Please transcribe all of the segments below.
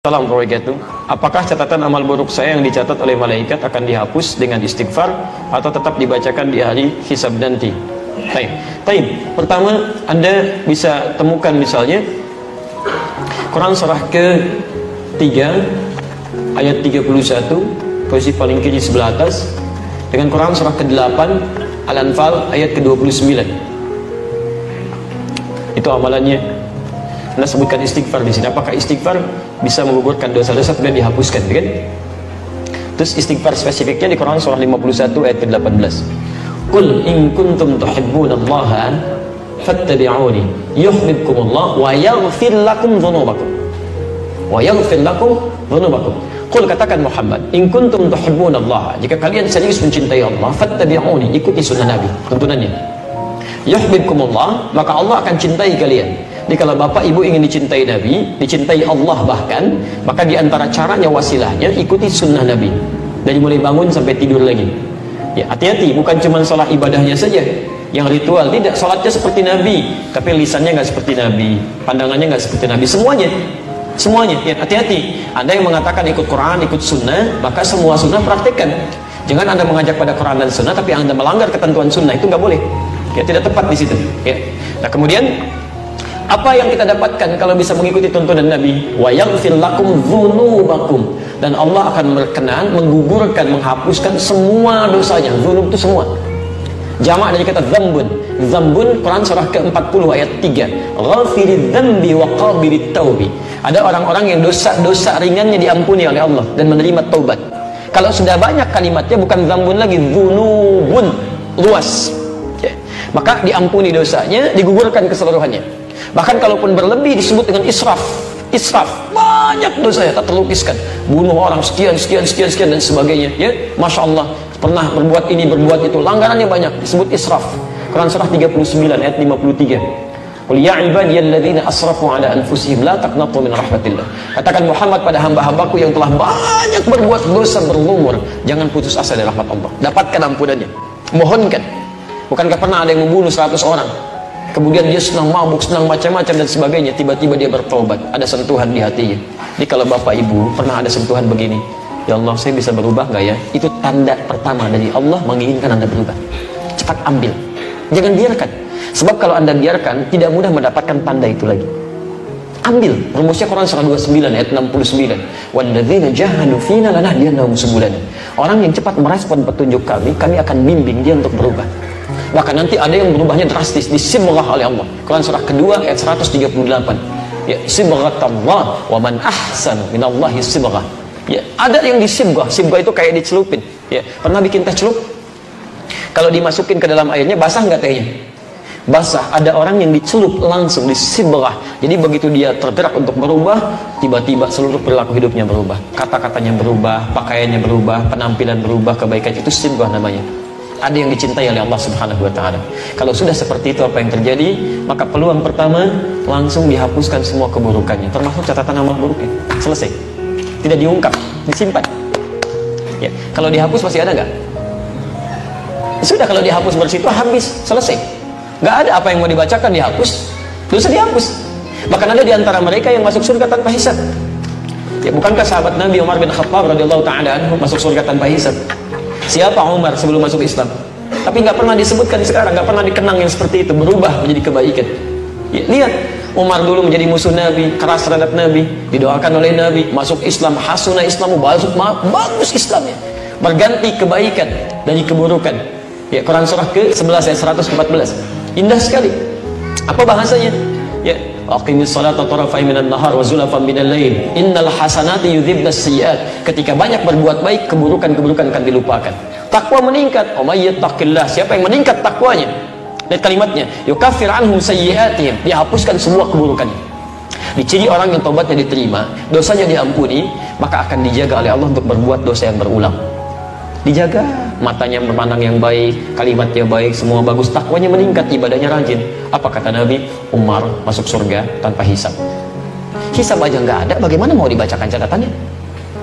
Assalamualaikum warahmatullahi wabarakatuh. Apakah catatan amal buruk saya yang dicatat oleh malaikat akan dihapus dengan istighfar atau tetap dibacakan di hari hisab nanti? Baik. Pertama, Anda bisa temukan misalnya Quran surah ke-3 ayat 31 posisi paling kiri sebelah atas dengan Quran surah ke-8 Al-Anfal ayat ke-29. Itu amalannya. Anda sebutkan istighfar di sini. Apakah istighfar bisa menggugurkan dosa-dosa kemudian dihapuskan, kan? Terus istighfar spesifiknya di Quran surah 51 ayat ke-18. Qul in kuntum tuhibbunallaha fattabi'uni yuhibbukumullah wa yaghfir lakum dzunubakum. Wa yaghfir lakum dzunubakum. Qul, katakan Muhammad, in kuntum tuhibbunallaha, jika kalian serius mencintai Allah, fattabi'uni, ikuti sunnah Nabi, tuntunannya. Yuhibbukumullah, maka Allah akan cintai kalian. Jadi kalau bapak ibu ingin dicintai Nabi, dicintai Allah bahkan, maka diantara caranya wasilahnya ikuti sunnah Nabi dari mulai bangun sampai tidur lagi. Ya, hati-hati, bukan cuma sholat ibadahnya saja yang ritual, tidak. Sholatnya seperti Nabi, tapi lisannya nggak seperti Nabi, pandangannya nggak seperti Nabi, semuanya. Ya, hati-hati. Anda yang mengatakan ikut Quran, ikut sunnah, maka semua sunnah praktekkan. Jangan Anda mengajak pada Quran dan sunnah tapi Anda melanggar ketentuan sunnah, itu nggak boleh. Ya, tidak tepat di situ. Ya. Nah, kemudian apa yang kita dapatkan kalau bisa mengikuti tuntunan Nabi? Wa yaghfir lakum dzunubakum, dan Allah akan berkenan menggugurkan, menghapuskan semua dosanya. Dzunub itu semua. Jamak dari kata dzambun. Dzambun Quran surah ke-40 ayat 3. Ghafiridz dzambi wa qabilit taubi. Ada orang-orang yang dosa-dosa ringannya diampuni oleh Allah dan menerima taubat. Kalau sudah banyak kalimatnya bukan dzambun lagi, dzunubun, luas. Ya. Maka diampuni dosanya, digugurkan keseluruhannya. Bahkan kalaupun berlebih disebut dengan israf. Banyak dosa ya, tak terlukiskan. Bunuh orang sekian dan sebagainya. Ya, Masya Allah, pernah berbuat ini, berbuat itu, langgarannya banyak, disebut israf. Quran surah 39 ayat 53. Qul ya ibadiyalladzina asrafu ala anfusihim la taqnatu min rahmatillah. Katakan Muhammad pada hamba-hambaku yang telah banyak berbuat dosa berlumur, jangan putus asa dari rahmat Allah. Dapatkan ampunannya. Mohonkan. Bukankah pernah ada yang membunuh 100 orang? Kemudian dia senang mabuk, senang macam-macam dan sebagainya, tiba-tiba dia bertobat, ada sentuhan di hatinya. Jadi kalau bapak ibu pernah ada sentuhan begini, ya Allah, saya bisa berubah nggak ya? Itu tanda pertama dari Allah menginginkan Anda berubah. Cepat ambil, jangan biarkan. Sebab kalau Anda biarkan, tidak mudah mendapatkan tanda itu lagi. Ambil. Rumusnya Quran surah 29 ayat 69. Walladzina jahadu fina lanahdiyannahum subulana. Orang yang cepat merespon petunjuk kami akan bimbing dia untuk berubah. Bahkan nanti ada yang berubahnya drastis, disibghah oleh Allah. Quran surah kedua ayat 138. Ya, sibghatallah wa man ahsanu minallahi sibghah. Ya, ada yang disibghah. Sibghah itu kayak dicelupin. Ya, pernah bikin teh celup? Kalau dimasukin ke dalam airnya basah nggak tehnya? Basah. Ada orang yang dicelup langsung, disibghah. Jadi begitu dia tergerak untuk berubah, tiba-tiba seluruh perilaku hidupnya berubah. Kata-katanya berubah, pakaiannya berubah, penampilan berubah, kebaikan, itu sibghah namanya. Ada yang dicintai oleh Allah Subhanahu wa Ta'ala. Kalau sudah seperti itu, apa yang terjadi? Maka peluang pertama, langsung dihapuskan semua keburukannya, termasuk catatan amal buruknya. Selesai. Tidak diungkap, disimpan. Ya, kalau dihapus masih ada nggak? Sudah, kalau dihapus bersih itu habis, selesai. Nggak ada apa yang mau dibacakan, dihapus, dosa dihapus. Bahkan ada di antara mereka yang masuk surga tanpa hisab. Ya, bukankah sahabat Nabi Umar bin Khattab radhiyallahu ta'ala anhu masuk surga tanpa hisab? Siapa Umar sebelum masuk Islam? Tapi nggak pernah disebutkan sekarang, nggak pernah dikenang yang seperti itu, berubah menjadi kebaikan. Ya, lihat, Umar dulu menjadi musuh Nabi, keras terhadap Nabi, didoakan oleh Nabi, masuk Islam, hasuna Islamu, bagus Islamnya, berganti kebaikan dari keburukan. Ya, Quran surah ke-11 ayat 114. Indah sekali. Apa bahasanya? Ya, aqimis salata tarafai minan nahar wa zulafan minal lail innal hasanati yudhibnas sayyi'at. Ketika banyak berbuat baik, keburukan-keburukan akan dilupakan. Takwa meningkat. Oh, may yattaqillah, siapa yang meningkat takwanya? Lihat kalimatnya, yukaffir anhum sayyi'atihim, dihapuskan semua keburukannya. Diciri orang yang taubatnya diterima, dosanya diampuni, maka akan dijaga oleh Allah untuk berbuat dosa yang berulang. Dijaga, matanya memandang yang baik, kalimatnya baik, semua bagus, takwanya meningkat, ibadahnya rajin. Apa kata Nabi? Umar masuk surga tanpa hisab. Hisab aja nggak ada, bagaimana mau dibacakan catatannya?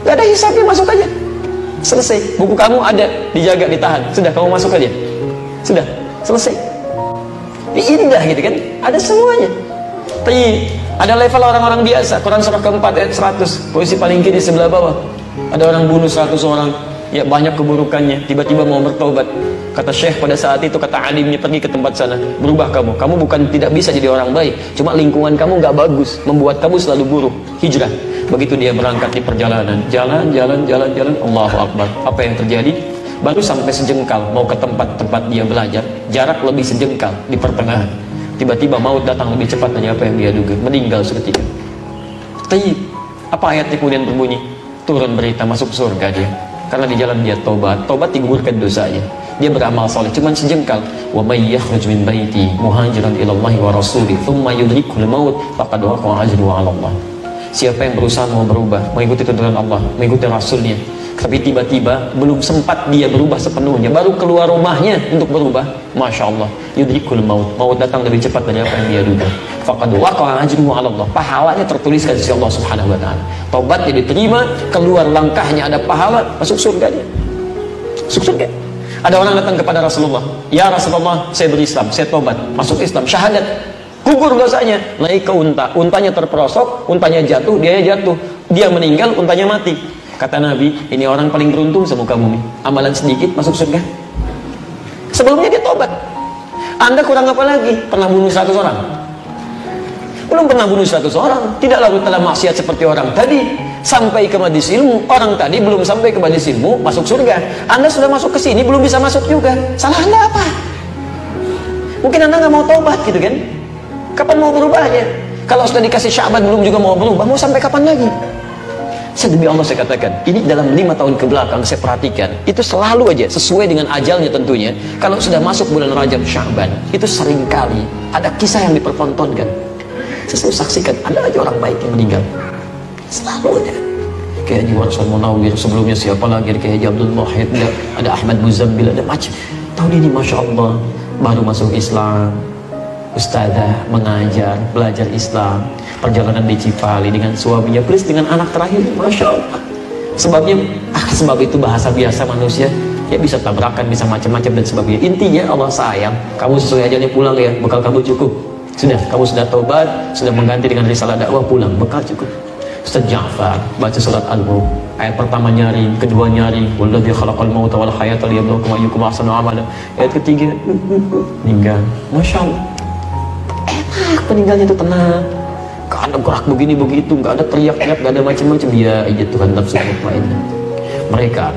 Nggak ada hisabnya, masuk aja. Selesai. Buku kamu ada, dijaga, ditahan. Sudah, kamu masuk aja. Sudah, selesai. Indah gitu kan? Ada semuanya. Tapi Ada level orang-orang biasa. Quran surah keempat ayat 100, posisi paling kiri sebelah bawah. Ada orang bunuh 100 orang, ya banyak keburukannya, tiba-tiba mau bertobat. Kata Syekh pada saat itu, kata alimnya, pergi ke tempat sana, berubah kamu. Kamu bukan tidak bisa jadi orang baik, cuma lingkungan kamu nggak bagus, membuat kamu selalu buruk. Hijrah. Begitu dia berangkat di perjalanan, jalan, Allahu Akbar. Apa yang terjadi? Baru sampai sejengkal mau ke tempat-tempat dia belajar, jarak lebih sejengkal di pertengahan. Tiba-tiba maut datang lebih cepat dari apa yang dia duga, meninggal seketika. Tayyib. Apa ayatnya kemudian berbunyi? Turun berita masuk surga dia. Karena di jalan dia tobat digugurkan dosanya. Dia beramal soleh, cuman sejengkal. Wa may yakhruj min baiti muhajiran ila Allah wa rasulih, thumma yudrikul maut faqad waqa'a ajruhu 'ala Allah. Siapa yang berusaha mau berubah, mengikuti tuntunan Allah, mengikuti Rasulnya, tapi tiba-tiba belum sempat dia berubah sepenuhnya, baru keluar rumahnya untuk berubah, Masya Allah, yudrikul maut datang lebih cepat dari apa yang dia duga. Faqad waqa'a ajruhu 'ala Allah. Pahalanya tertuliskan di sisi Allah Subhanahu wa taala. Tobatnya diterima, keluar langkahnya ada pahala, masuk surga dia. Masuk surga. Ada orang datang kepada Rasulullah, ya Rasulullah, saya berislam, saya tobat, masuk Islam, syahadat, gugur dosanya, naik ke unta, untanya terperosok, untanya jatuh, dia meninggal, untanya mati. Kata Nabi, ini orang paling beruntung semuka bumi, amalan sedikit masuk surga. Sebelumnya dia tobat. Anda kurang apa lagi? Pernah bunuh 100 orang? Belum pernah bunuh 100 orang, tidak lalu telah maksiat seperti orang tadi. Sampai ke majelis ilmu, orang tadi belum sampai ke majelis ilmu, masuk surga. Anda sudah masuk ke sini, belum bisa masuk juga. Salah Anda apa? Mungkin Anda nggak mau tobat gitu kan? Kapan mau berubahnya? Kalau sudah dikasih Sya'ban belum juga mau berubah, mau sampai kapan lagi? Demi Allah saya katakan, ini dalam 5 tahun ke belakang saya perhatikan, itu selalu aja sesuai dengan ajalnya tentunya. Kalau sudah masuk bulan Rajab Sya'ban, itu seringkali ada kisah yang dipertontonkan. Saya selalu saksikan, ada aja orang baik yang meninggal. Selalu aja. Kayak Haji Warsan Munawir, sebelumnya siapa lagi, kayak Haji Abdul Muhid, ada Ahmad Muzambil, ada macam. Tahun ini Masya Allah baru masuk Islam, ustazah mengajar, belajar Islam, perjalanan di Cipali dengan suaminya, plus dengan anak terakhir, Masya Allah. Sebabnya, sebab itu bahasa biasa manusia, ya bisa tabrakan, bisa macam-macam dan sebagainya. Intinya Allah sayang, kamu sesuai ajalnya pulang ya, bekal kamu cukup. Sudah, kamu sudah taubat, sudah mengganti dengan risalah dakwah, pulang, bekal cukup. Ustaz Ja'far baca surat Al-Mulk, ayat pertama nyaring, kedua nyaring, walladzi khalaqal mauta wal hayata liyabluwakum ayyukum ahsanu amala. Ayat ketiga meninggal. Masya Allah, enak peninggalnya itu, tenang, gak ada gerak begini begitu, gak ada teriak-teriak, gak ada macam-macam. Ya iya Tuhan, nafsu mutmainnah. Mereka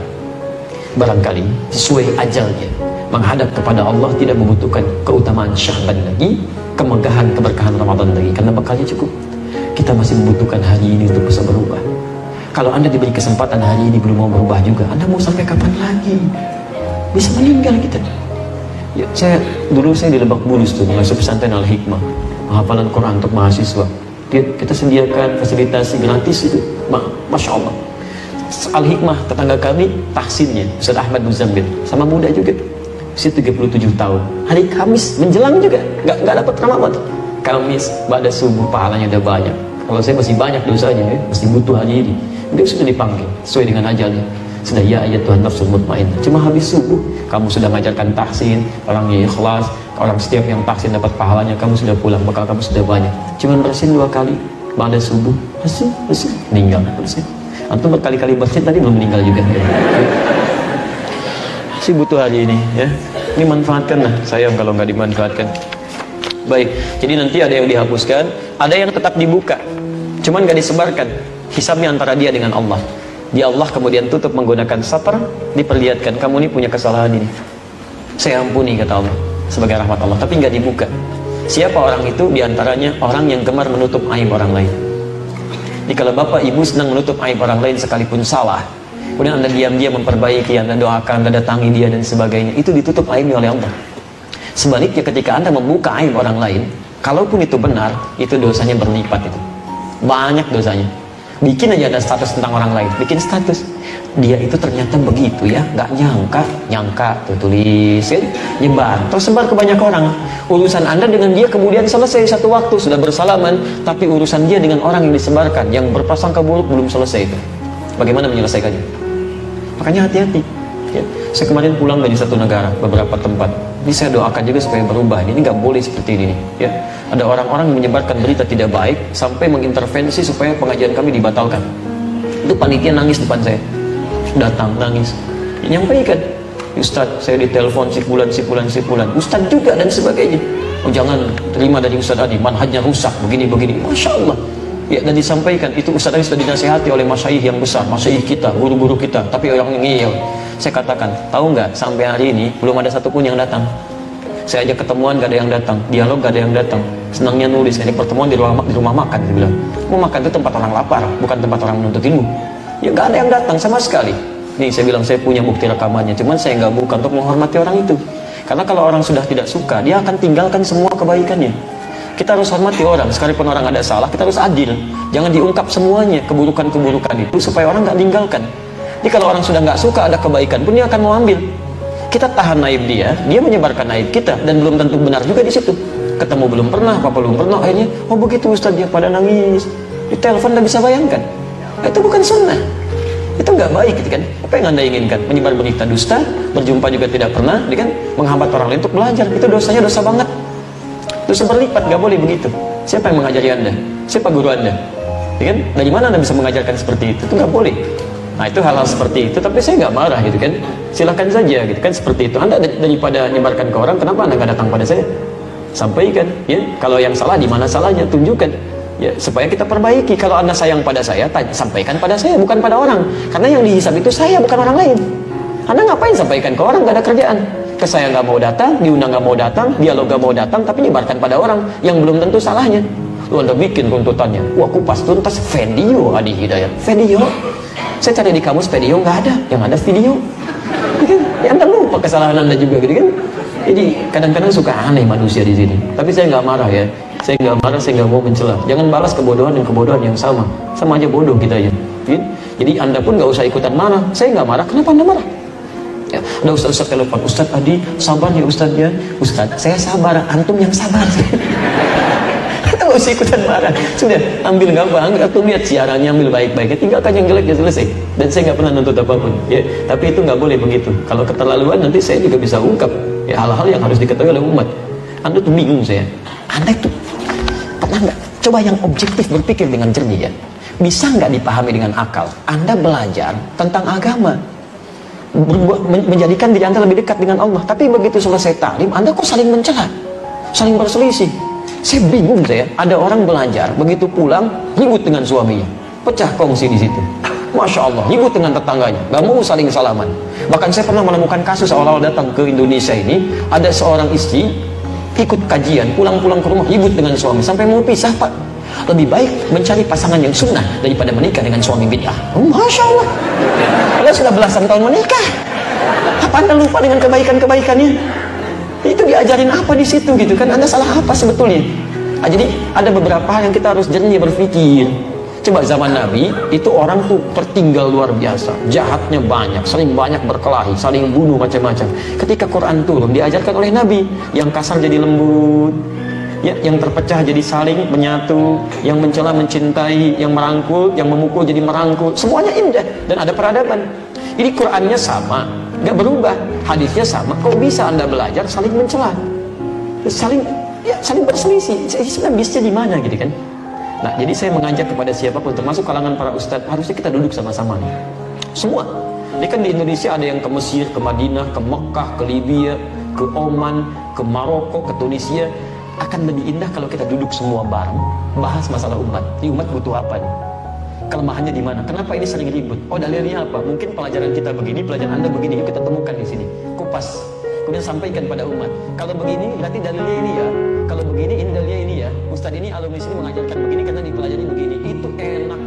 barangkali sesuai ajalnya menghadap kepada Allah, tidak membutuhkan keutamaan Sya'ban lagi, kemegahan, keberkahan Ramadan lagi, karena bekalnya cukup. Kita masih membutuhkan hari ini untuk bisa berubah. Kalau Anda diberi kesempatan hari ini belum mau berubah juga, Anda mau sampai kapan lagi? Bisa meninggal kita. Ya, dulu saya di Lebak Bulus tuh, masuk pesantren Al-Hikmah, hafalan Quran untuk mahasiswa. Kita sediakan fasilitasi gratis itu, Masya Allah. Al-Hikmah, tetangga kami, tahsinnya Ustaz Ahmad Muzambil, sama muda juga, usia 37 tahun. Hari Kamis menjelang juga, nggak dapat Ramadan. Kamis, pada subuh, pahalanya udah banyak. Kalau saya masih banyak dosanya, ya, masih butuh hari ini. Dia sudah dipanggil sesuai dengan ajalnya. Sudah, ya ayat Tuhan nafsu mutmainnah. Cuma habis subuh, kamu sudah mengajarkan tahsin, orangnya ikhlas, orang setiap yang tahsin dapat pahalanya, kamu sudah pulang, bakal kamu sudah banyak. Cuma bersin 2 kali, pada subuh, bersin, meninggal, bersin. Antum berkali-kali bersin tadi belum meninggal juga. Masih butuh hari ini, ya. Ini manfaatkan lah, sayang kalau nggak dimanfaatkan. Baik, jadi nanti ada yang dihapuskan, ada yang tetap dibuka, cuman gak disebarkan. Hisabnya antara dia dengan Allah. Dia Allah kemudian tutup menggunakan satar, diperlihatkan, kamu ini punya kesalahan ini, saya ampuni, kata Allah, sebagai rahmat Allah, tapi gak dibuka. Siapa orang itu? Diantaranya orang yang gemar menutup aib orang lain. Jadi kalau bapak ibu senang menutup aib orang lain sekalipun salah, kemudian Anda diam-diam memperbaiki, Anda doakan, Anda datangi dia dan sebagainya, itu ditutup aibnya oleh Allah. Sebaliknya ketika Anda membuka aib orang lain, kalaupun itu benar, itu dosanya berlipat itu. Banyak dosanya. Bikin aja ada status tentang orang lain, bikin status. Dia itu ternyata begitu ya, nggak nyangka, tuh tulisin, nyebar, tersebar ke banyak orang. Urusan Anda dengan dia kemudian selesai satu waktu, sudah bersalaman, tapi urusan dia dengan orang yang disebarkan, yang berprasangka buruk belum selesai itu. Bagaimana menyelesaikannya? Makanya hati-hati. Ya. Saya kemarin pulang dari satu negara, beberapa tempat. Ini saya doakan juga supaya berubah. Ini nggak boleh seperti ini, ya. Ada orang-orang menyebarkan berita tidak baik sampai mengintervensi supaya pengajian kami dibatalkan. Itu panitia nangis depan saya, datang nangis, nyampaikan, Ustadz saya ditelepon si fulan, Ustadz juga dan sebagainya. Oh jangan terima dari Ustadz Adi, manhajnya rusak, begini-begini. Masya Allah. Ya, dan disampaikan itu Ustadz Adi sudah dinasihati oleh masyaikh yang besar, masyaikh kita, guru-guru kita, tapi orang ngeyel. Saya katakan, tahu nggak, sampai hari ini belum ada satupun yang datang. Saya ajak ketemuan gak ada yang datang, dialog gak ada yang datang. Senangnya nulis, ini pertemuan di rumah makan. Dia bilang, mau makan itu tempat orang lapar, bukan tempat orang menuntut ilmu. Ya gak ada yang datang sama sekali. Nih saya bilang, saya punya bukti rekamannya, cuman saya nggak buka untuk menghormati orang itu. Karena kalau orang sudah tidak suka, dia akan tinggalkan semua kebaikannya. Kita harus hormati orang, sekalipun orang ada salah, kita harus adil. Jangan diungkap semuanya keburukan-keburukan itu supaya orang nggak tinggalkan. Jadi kalau orang sudah nggak suka ada kebaikan pun dia akan mau ambil. Kita tahan naib dia menyebarkan naib kita, dan belum tentu benar juga di situ. Ketemu belum pernah, apa belum pernah, akhirnya, oh begitu Ustaz, dia pada nangis. Di telepon, nggak bisa bayangkan. Itu bukan sunnah. Itu nggak baik, gitu kan? Apa yang Anda inginkan? Menyebar berita dusta, berjumpa juga tidak pernah, gitu kan? Menghambat orang lain untuk belajar, itu dosanya dosa banget. Dosa berlipat, nggak boleh begitu. Siapa yang mengajari Anda? Siapa guru Anda? Gitu kan? Dari mana Anda bisa mengajarkan seperti itu? Itu nggak boleh. Nah itu hal-hal seperti itu, tapi saya nggak marah, gitu kan? Silahkan saja, gitu kan? Seperti itu. Anda daripada nyebarkan ke orang, kenapa Anda nggak datang pada saya? Sampaikan, ya. Kalau yang salah, di mana salahnya? Tunjukkan. Ya, supaya kita perbaiki. Kalau Anda sayang pada saya, sampaikan pada saya, bukan pada orang. Karena yang dihisab itu saya, bukan orang lain. Anda ngapain sampaikan ke orang? Gak ada kerjaan. Ke saya nggak mau datang, diundang nggak mau datang, dialog nggak mau datang, tapi nyebarkan pada orang yang belum tentu salahnya. Lu Anda bikin runtutannya, wah kupas tuntas, video Adi Hidayat, video. Saya cari di kamus video nggak ada, yang ada video. Ya Anda lupa kesalahan Anda juga, gitu kan? Jadi kadang-kadang suka aneh manusia di sini. Tapi saya nggak marah ya. Saya nggak marah, saya nggak mau mencela. Jangan balas kebodohan dan kebodohan yang sama aja bodoh kita ya. Jadi Anda pun nggak usah ikutan marah. Saya nggak marah, kenapa Anda marah? Ya, ada Ustaz telepon, Ustaz Adi, sabar ya Ustaz ya. Ustaz, saya sabar, antum yang sabar. Kita nggak usah ikutan marah. Sudah, ambil gampang, atau lihat siarannya, ambil baik-baiknya, tinggalkan yang jelek ya selesai. Dan saya nggak pernah nuntut apapun. Ya, tapi itu nggak boleh begitu. Kalau keterlaluan nanti saya juga bisa ungkap. Ya, hal-hal yang harus diketahui oleh umat. Anda tuh bingung saya. Anda itu pernah nggak coba yang objektif berpikir dengan jernih ya? Bisa nggak dipahami dengan akal? Anda belajar tentang agama, menjadikan diri Anda lebih dekat dengan Allah. Tapi begitu selesai taklim, Anda kok saling mencela, saling berselisih. Saya bingung saya. Ada orang belajar, begitu pulang ribut dengan suaminya, pecah kongsi di situ. Masya Allah, ribut dengan tetangganya, gak mau saling salaman. Bahkan saya pernah menemukan kasus awal-awal datang ke Indonesia ini, ada seorang istri ikut kajian, pulang-pulang ke rumah ribut dengan suami sampai mau pisah Pak. Lebih baik mencari pasangan yang sunnah daripada menikah dengan suami bid'ah. Oh, Masya Allah. Kalau sudah belasan tahun menikah, apa Anda lupa dengan kebaikan-kebaikannya? Itu diajarin apa di situ gitu kan? Anda salah apa sebetulnya? Nah, jadi ada beberapa hal yang kita harus jernih berpikir. Coba zaman Nabi itu orang tuh tertinggal luar biasa, jahatnya banyak, sering banyak berkelahi, saling bunuh macam-macam. Ketika Quran turun diajarkan oleh Nabi, yang kasar jadi lembut, ya, yang terpecah jadi saling menyatu, yang mencela mencintai, yang merangkul, yang memukul jadi merangkul, semuanya indah dan ada peradaban. Ini Qurannya sama, nggak berubah, hadisnya sama. Kok bisa Anda belajar saling mencela, saling berselisih? Sebenarnya bisnya di mana gitu kan? Nah, jadi saya mengajak kepada siapapun, termasuk kalangan para ustadz, harusnya kita duduk sama-sama nih. Semua. Ini kan di Indonesia ada yang ke Mesir, ke Madinah, ke Mekah, ke Libya, ke Oman, ke Maroko, ke Tunisia. Akan lebih indah kalau kita duduk semua bareng, bahas masalah umat. Ini umat butuh apa nih? Kelemahannya di mana? Kenapa ini sering ribut? Oh, dalilnya apa? Mungkin pelajaran kita begini, pelajaran Anda begini. Yuk kita temukan di sini. Kupas. Kemudian sampaikan pada umat. Kalau begini, berarti dalilnya ini ya. Kalau begini, ini dalilnya ini ya. Ustadz ini alumni sini mengajarkan begini karena dipelajari begini. Itu enak